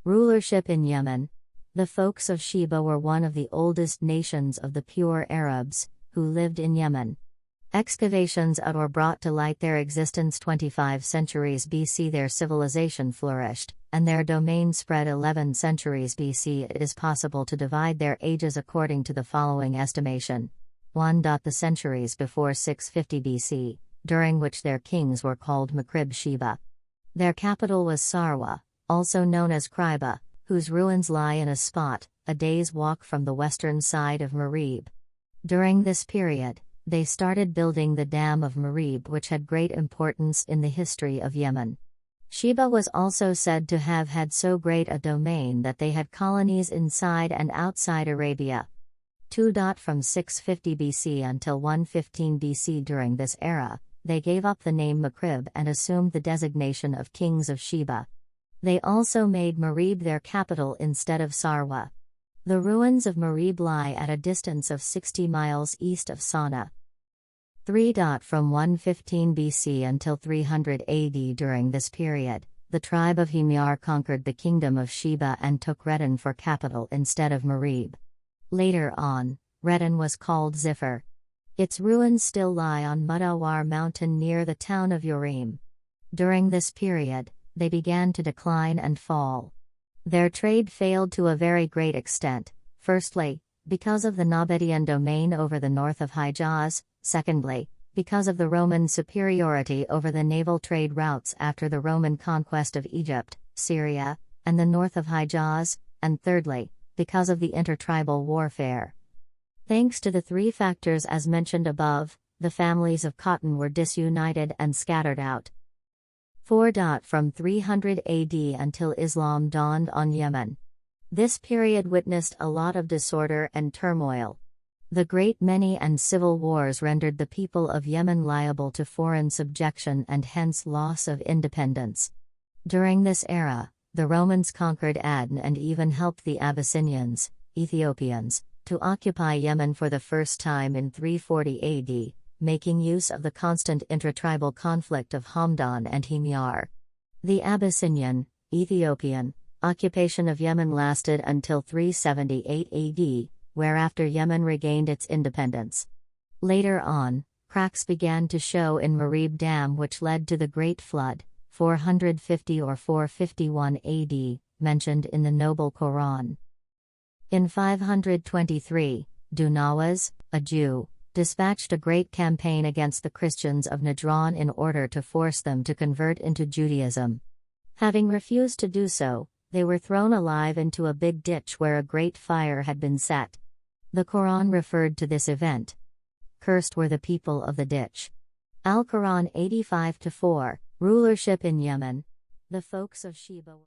Rulership in Yemen. The folks of Sheba were one of the oldest nations of the pure Arabs, who lived in Yemen. Excavations at Ur brought to light their existence 25 centuries BC. Their civilization flourished, and their domain spread 11 centuries BC. It is possible to divide their ages according to the following estimation. 1. The centuries before 650 BC, during which their kings were called Makrib Sheba. Their capital was Sarwa, also known as Kriba, whose ruins lie in a spot, a day's walk from the western side of Marib. During this period, they started building the Dam of Marib, which had great importance in the history of Yemen. Sheba was also said to have had so great a domain that they had colonies inside and outside Arabia. 2. From 650 BC until 115 BC. During this era, they gave up the name Makrib and assumed the designation of kings of Sheba. They also made Marib their capital instead of Sarwa. The ruins of Marib lie at a distance of 60 miles east of Sana'a. 3. From 115 BC until 300 AD. During this period, the tribe of Himyar conquered the kingdom of Sheba and took Redin for capital instead of Marib. Later on, Redin was called Zifar. Its ruins still lie on Mudawar mountain near the town of Urim. During this period, they began to decline and fall. Their trade failed to a very great extent, firstly, because of the Nabataean domain over the north of Hijaz, secondly, because of the Roman superiority over the naval trade routes after the Roman conquest of Egypt, Syria, and the north of Hijaz, and thirdly, because of the intertribal warfare. Thanks to the three factors as mentioned above, the families of Cotton were disunited and scattered out. 4. From 300 AD until Islam dawned on Yemen. This period witnessed a lot of disorder and turmoil. The great many and civil wars rendered the people of Yemen liable to foreign subjection and hence loss of independence. During this era, the Romans conquered Aden and even helped the Abyssinians, Ethiopians, to occupy Yemen for the first time in 340 AD. Making use of the constant intratribal conflict of Hamdan and Himyar. The Abyssinian, Ethiopian, occupation of Yemen lasted until 378 AD, whereafter Yemen regained its independence. Later on, cracks began to show in Marib Dam, which led to the Great Flood, 450 or 451 AD, mentioned in the Noble Quran. In 523, Dunawaz, a Jew, dispatched a great campaign against the Christians of Najran in order to force them to convert into Judaism. Having refused to do so, they were thrown alive into a big ditch where a great fire had been set. The Quran referred to this event. Cursed were the people of the ditch. Al-Quran 85-4, Rulership in Yemen. The folks of Sheba